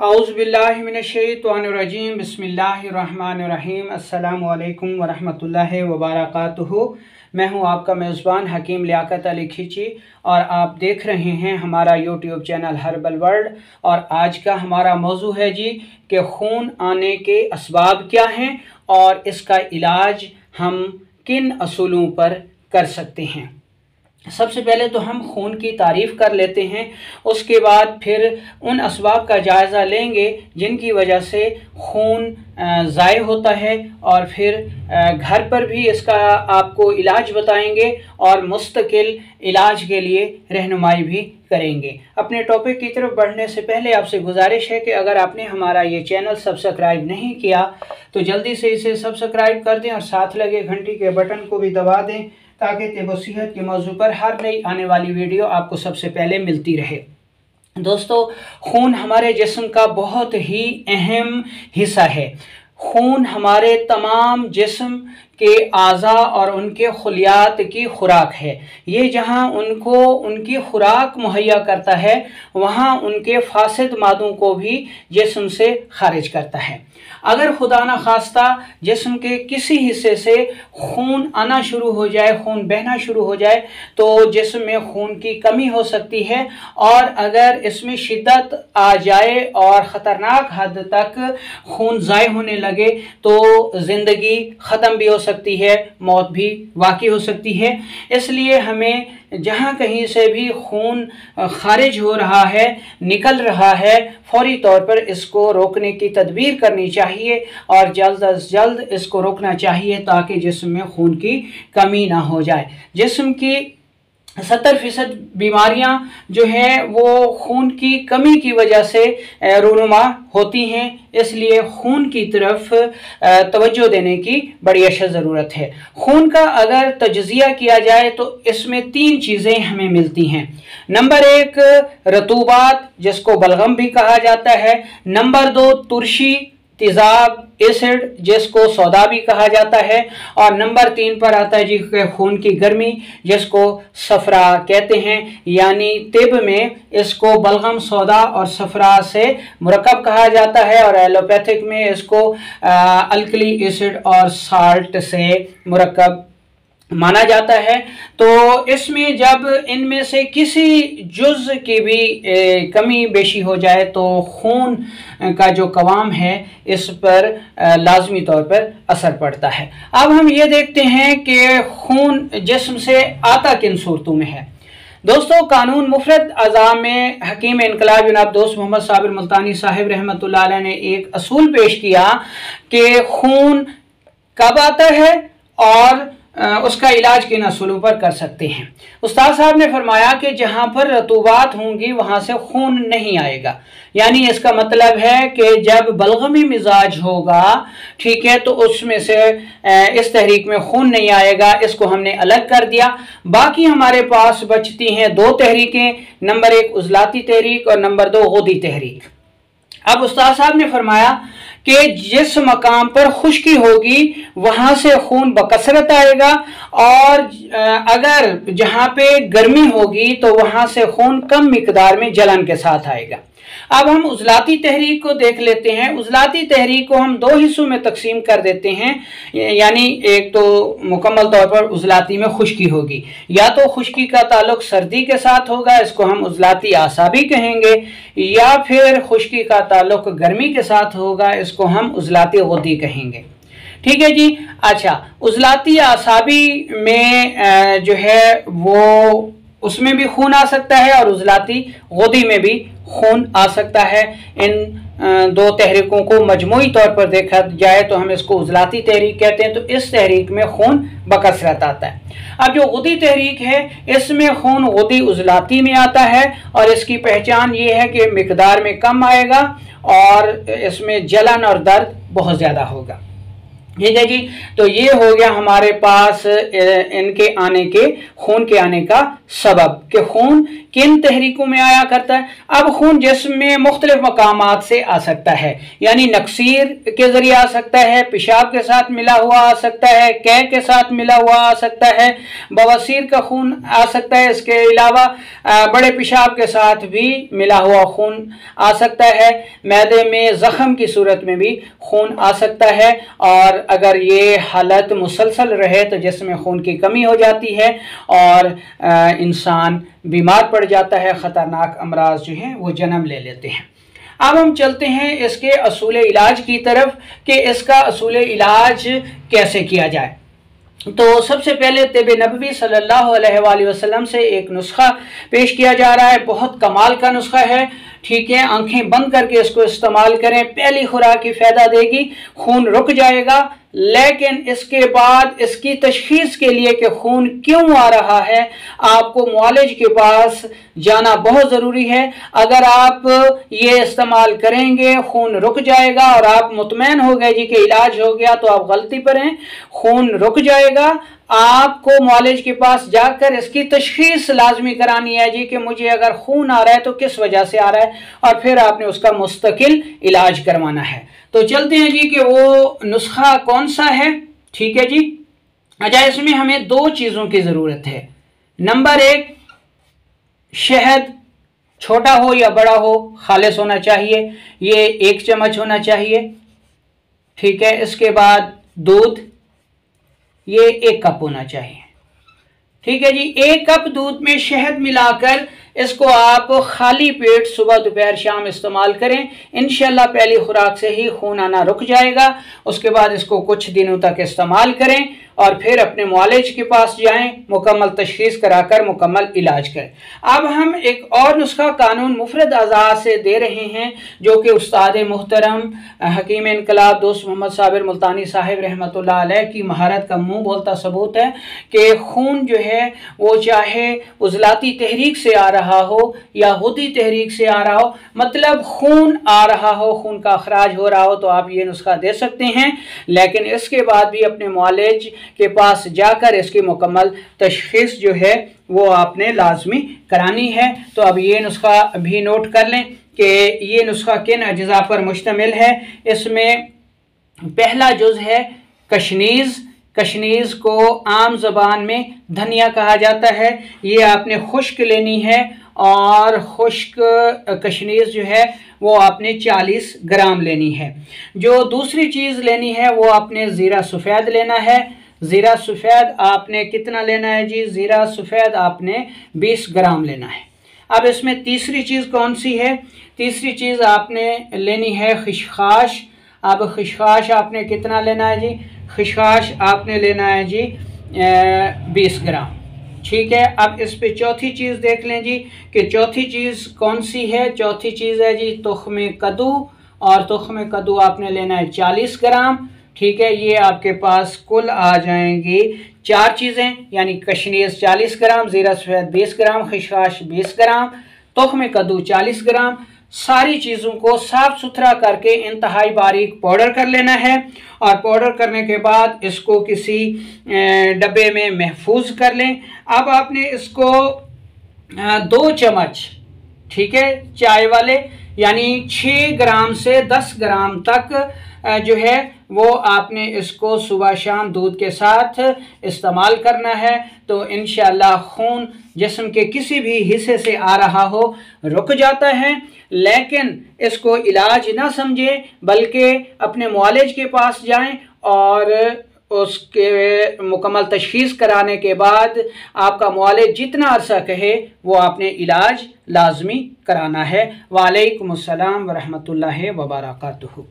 औज़ुबिल्लाहिमिनश्शैतानिर्रजीम बिस्मिल्लाहिर्रहमानिर्रहीम अस्सलामु अलैकुम वरहमतुल्लाहि वबरकातुहू। मैं हूं आपका मेज़बान हकीम लियाकत अली खिची और आप देख रहे हैं हमारा यूट्यूब चैनल हर्बल वर्ल्ड। और आज का हमारा मौजू है जी कि खून आने के असबाब क्या हैं और इसका इलाज हम किन असूलों पर कर सकते हैं। सबसे पहले तो हम खून की तारीफ़ कर लेते हैं, उसके बाद फिर उन असबाब का जायज़ा लेंगे जिनकी वजह से खून ज़ाय होता है और फिर घर पर भी इसका आपको इलाज बताएंगे और मुस्तकिल इलाज के लिए रहनुमाई भी करेंगे। अपने टॉपिक की तरफ बढ़ने से पहले आपसे गुजारिश है कि अगर आपने हमारा ये चैनल सब्सक्राइब नहीं किया तो जल्दी से इसे सब्सक्राइब कर दें और साथ लगे घंटी के बटन को भी दबा दें ताकि तिब सेहत के मौजू पर हर नई आने वाली वीडियो आपको सबसे पहले मिलती रहे। दोस्तों, खून हमारे जिस्म का बहुत ही अहम हिस्सा है। खून हमारे तमाम जिस्म के आज़ा और उनके खुलियात की खुराक है। ये जहाँ उनको उनकी खुराक मुहैया करता है वहाँ उनके फासिद मादों को भी जिस्म से खारिज करता है। अगर खुदा न खास्ता जिस्म के किसी हिस्से से खून आना शुरू हो जाए, खून बहना शुरू हो जाए तो जिस्म में खून की कमी हो सकती है और अगर इसमें शिद्दत आ जाए और ख़तरनाक हद तक खून ज़ाय होने लगे तो ज़िंदगी ख़त्म भी हो सकती है, मौत भी वाक़ई हो सकती है। इसलिए हमें जहाँ कहीं से भी खून खारिज हो रहा है, निकल रहा है, फौरी तौर पर इसको रोकने की तदबीर करनी चाहिए और जल्द अज जल्द इसको रोकना चाहिए ताकि जिस्म में खून की कमी ना हो जाए। जिस्म की 70% बीमारियां जो है वो खून की कमी की वजह से रूनुमा होती हैं, इसलिए खून की तरफ तवज्जो देने की बड़ी अशद ज़रूरत है। खून का अगर तजज़िया किया जाए तो इसमें 3 चीज़ें हमें मिलती हैं। नंबर 1 रतूबात जिसको बलगम भी कहा जाता है, नंबर 2 तुरशी तेज़ाब एसिड जिसको सौदा भी कहा जाता है और नंबर 3 पर आता है जी खून की गर्मी जिसको सफरा कहते हैं, यानी तिब में इसको बलगम सौदा और सफरा से मुरक्कब कहा जाता है और एलोपैथिक में इसको अल्कली एसिड और साल्ट से मुरक्कब माना जाता है। तो इसमें जब इनमें से किसी जुज़ की भी कमी बेशी हो जाए तो खून का जो कवाम है इस पर लाजमी तौर पर असर पड़ता है। अब हम ये देखते हैं कि खून जिस्म से आता किन सूरतों में है। दोस्तों, कानून मुफरद अज़ा में हकीम इनकलाब जनाब दोस्त मोहम्मद साबिर मुल्तानी साहिब रहमतुल्लाह अलैह ने एक असूल पेश किया कि खून कब आता है और उसका इलाज किन असूलों पर कर सकते हैं। उस्ताद साहब ने फरमाया कि जहाँ पर रतूबात होंगी वहाँ से खून नहीं आएगा, यानी इसका मतलब है कि जब बलगमी मिजाज होगा, ठीक है, तो उसमें से इस तहरीक में खून नहीं आएगा, इसको हमने अलग कर दिया। बाकी हमारे पास बचती हैं 2 तहरीकें, नंबर 1 उज़लाती तहरीक और नंबर 2 गुदी तहरीक। अब उस्ताद साहब ने फरमाया कि जिस मकाम पर खुश्की होगी वहां से खून बकसरत आएगा और अगर जहां पे गर्मी होगी तो वहां से खून कम मिकदार में जलन के साथ आएगा। अब हम उज़लाती तहरीक को देख लेते हैं। उज़लाती तहरीक को हम 2 हिस्सों में तकसीम कर देते हैं, यानी एक तो मुकम्मल तौर पर उज़लाती में खुश्की होगी, या तो खुश्की का ताल्लुक सर्दी के साथ होगा, इसको हम उज़लाती आसाबी कहेंगे, या फिर खुश्की का ताल्लुक गर्मी के साथ होगा, इसको हम उज़लाती गुदी कहेंगे। ठीक है जी। अच्छा, उज़लाती आसाबी में जो है वो उसमें भी खून आ सकता है और उज़लाती गुदी में भी खून आ सकता है। इन 2 तहरीकों को मजमूई तौर पर देखा जाए तो हम इसको उज़लाती तहरीक कहते हैं। तो इस तहरीक में खून बकसरत आता है। अब जो गुदी तहरीक है इसमें खून गुदी उज़लाती में आता है और इसकी पहचान ये है कि मिकदार में कम आएगा और इसमें जलन और दर्द बहुत ज़्यादा होगा। ठीक है जी। तो ये हो गया हमारे पास इनके आने के, खून के आने का सबब कि खून किन तहरीकों में आया करता है। अब खून जिस्म में मुख्तलिफ मकामात से आ सकता है, यानी नक्सीर के जरिए आ सकता है, पेशाब के साथ मिला हुआ आ सकता है, कै के साथ मिला हुआ आ सकता है, बवासीर का खून आ सकता है, इसके अलावा बड़े पेशाब के साथ भी मिला हुआ खून आ सकता है, मैदे में जख्म की सूरत में भी खून आ सकता है। और अगर ये हालत मुसलसल रहे तो जिसमें खून की कमी हो जाती है और इंसान बीमार पड़ जाता है, ख़तरनाक अमराज जो हैं वो जन्म ले लेते हैं। अब हम चलते हैं इसके असूल इलाज की तरफ कि इसका असूल इलाज कैसे किया जाए। तो सबसे पहले तिब नबवी सल्लल्लाहु अलैहि वसल्लम से एक नुस्खा पेश किया जा रहा है, बहुत कमाल का नुस्खा है। ठीक है, आंखें बंद करके इसको इस्तेमाल करें, पहली खुराक ही फ़ायदा देगी, खून रुक जाएगा। लेकिन इसके बाद इसकी तशखीस के लिए कि खून क्यों आ रहा है, आपको मुआलिज के पास जाना बहुत ज़रूरी है। अगर आप ये इस्तेमाल करेंगे, खून रुक जाएगा और आप मुतमैन हो गए जी कि इलाज हो गया, तो आप गलती पर हैं। खून रुक जाएगा, आपको मुआलिज के पास जाकर इसकी तशखीस लाजमी करानी है जी कि मुझे अगर खून आ रहा है तो किस वजह से आ रहा है, और फिर आपने उसका मुस्तकिल इलाज करवाना है। तो चलते हैं जी कि वो नुस्खा कौन सा है। ठीक है जी। अच्छा, इसमें हमें दो चीज़ों की ज़रूरत है। नंबर एक, शहद, छोटा हो या बड़ा हो, खालिस होना चाहिए, ये 1 चम्मच होना चाहिए। ठीक है। इसके बाद दूध, ये 1 कप होना चाहिए। ठीक है जी। 1 कप दूध में शहद मिलाकर इसको आप खाली पेट सुबह दोपहर शाम इस्तेमाल करें। इंशाल्लाह पहली खुराक से ही खून आना रुक जाएगा। उसके बाद इसको कुछ दिनों तक इस्तेमाल करें और फिर अपने मुआलिज के पास जाएं, मुकम्मल तशखीस कराकर मुकम्मल इलाज करें। अब हम एक और नुस्खा कानून मुफरद अज़ा से दे रहे हैं, जो कि उस्ताद मोहतरम हकीम इनकलाब दोस्त मोहम्मद साबिर मुल्तानी साहिब रहमतुल्लाह अलैह की महारत का मुंह बोलता सबूत है कि खून जो है वो चाहे उजलाती तहरीक से आ रहा हो या हुदी तहरीक से आ रहा हो, मतलब खून आ रहा हो, खून का अखराज हो रहा हो, तो आप ये नुस्खा दे सकते हैं। लेकिन इसके बाद भी अपने मुआलिज के पास जाकर इसकी मुकम्मल तशखीस जो है वो आपने लाजमी करानी है। तो अब ये नुस्खा भी नोट कर लें कि ये नुस्खा किन अज्जा पर मुश्तमिल है। इसमें पहला जुज़ है कशनीज़। कशनीज़ को आम ज़बान में धनिया कहा जाता है। ये आपने खुश्क लेनी है और खुश्क कशनीज़ जो है वो आपने 40 ग्राम लेनी है। जो दूसरी चीज़ लेनी है वो आपने ज़ीरा सफ़ेद लेना है। ज़ीरा सफ़ेद आपने कितना लेना है जी? ज़ीरा सफ़ेद आपने 20 ग्राम लेना है। अब इसमें तीसरी चीज़ कौन सी है? तीसरी चीज़ आपने लेनी है खिशखाश। अब खिशखाश आपने कितना लेना है जी? खिशखाश आपने लेना है जी 20 ग्राम। ठीक है। अब इस पे चौथी चीज़ देख लें जी कि चौथी चीज़ कौन सी है। चौथी चीज़ है जी तुख्म कद्दू, और तुख्म कद्दू आपने लेना है 40 ग्राम। ठीक है। ये आपके पास कुल आ जाएंगी 4 चीज़ें, यानी कशनीज़ 40 ग्राम, ज़ीरा सफ़ेद 20 ग्राम, खिशखाश 20 ग्राम, तुख्म कद्दू 40 ग्राम। सारी चीज़ों को साफ़ सुथरा करके इंतहाई बारीक पाउडर कर लेना है, और पाउडर करने के बाद इसको किसी डब्बे में महफूज कर लें। अब आपने इसको 2 चम्मच, ठीक है, चाय वाले, यानी 6 ग्राम से 10 ग्राम तक जो है वो आपने इसको सुबह शाम दूध के साथ इस्तेमाल करना है। तो इंशाअल्लाह खून जिस्म के किसी भी हिस्से से आ रहा हो रुक जाता है। लेकिन इसको इलाज ना समझें, बल्कि अपने मुआलिज के पास जाएं और उसके मुकम्मल तशखीस कराने के बाद आपका मुआलिज जितना अरसा कहे वो आपने इलाज लाजमी कराना है। वालेकुम अस्सलाम व रहमतुल्लाहि व बरकातुहू।